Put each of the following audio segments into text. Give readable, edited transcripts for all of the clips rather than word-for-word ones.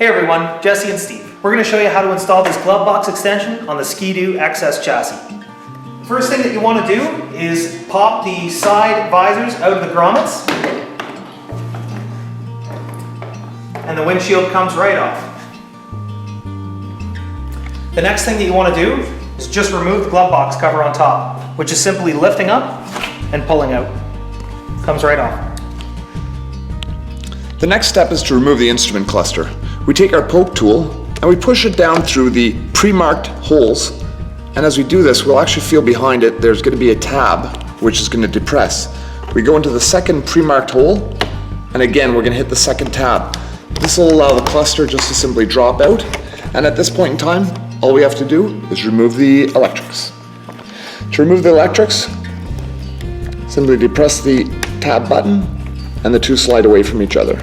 Hey everyone, Jesse and Steve. We're going to show you how to install this glove box extension on the Ski-Doo XS chassis. First thing that you want to do is pop the side visors out of the grommets, and the windshield comes right off. The next thing that you want to do is just remove the glove box cover on top, which is simply lifting up and pulling out. Comes right off. The next step is to remove the instrument cluster. We take our poke tool and we push it down through the pre-marked holes, and as we do this we'll actually feel behind it there's going to be a tab which is going to depress. We go into the second pre-marked hole and again we're going to hit the second tab. This will allow the cluster just to simply drop out, and at this point in time all we have to do is remove the electrics. To remove the electrics, simply depress the tab button and the two slide away from each other.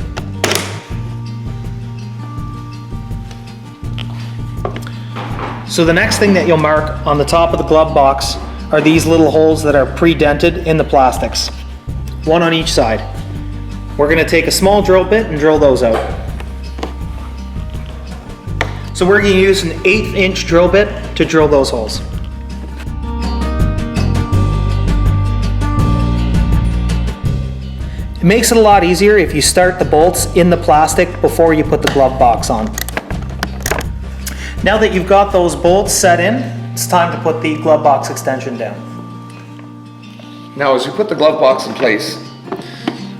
So the next thing that you'll mark on the top of the glove box are these little holes that are pre-dented in the plastics. One on each side. We're going to take a small drill bit and drill those out. So we're going to use an 1/8 inch drill bit to drill those holes. It makes it a lot easier if you start the bolts in the plastic before you put the glove box on. Now that you've got those bolts set in, it's time to put the glove box extension down. Now as we put the glove box in place,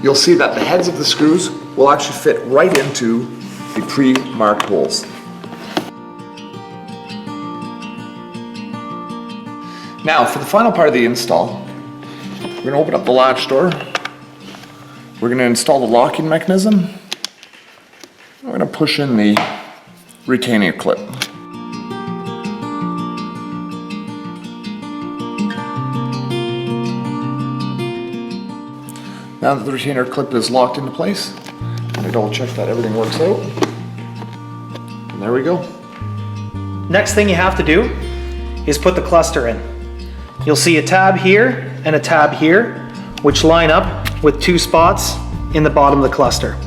you'll see that the heads of the screws will actually fit right into the pre-marked holes. Now for the final part of the install, we're going to open up the latch door. We're going to install the locking mechanism. We're going to push in the retaining clip. Now that the retainer clip is locked into place, I'm going to double check that everything works out. And there we go. Next thing you have to do is put the cluster in. You'll see a tab here and a tab here, which line up with two spots in the bottom of the cluster.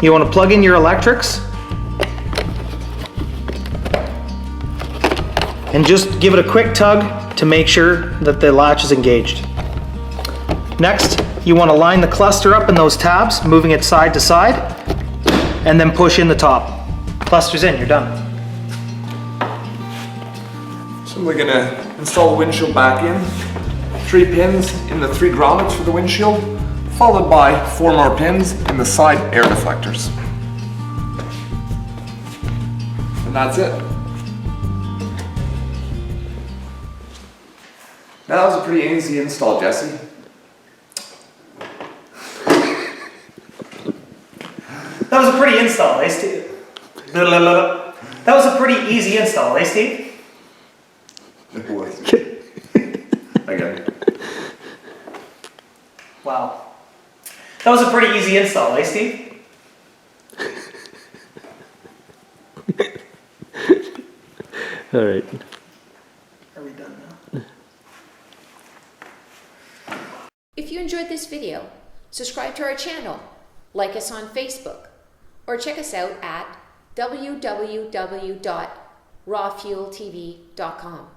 You want to plug in your electrics and just give it a quick tug to make sure that the latch is engaged. Next, you want to line the cluster up in those tabs, moving it side to side, and then push in the top. Cluster's in, you're done. So we're going to install the windshield back in. 3 pins in the 3 grommets for the windshield, followed by 4 more pins in the side air deflectors. And that's it. Now that was a pretty easy install, Jesse. That was a pretty install, eh, Steve? That was a pretty easy install, eh, Steve? It was. Again. Wow. That was a pretty easy install, eh, Steve? All right. Are we done now? If you enjoyed this video, subscribe to our channel, like us on Facebook, or check us out at www.rawfueltv.com.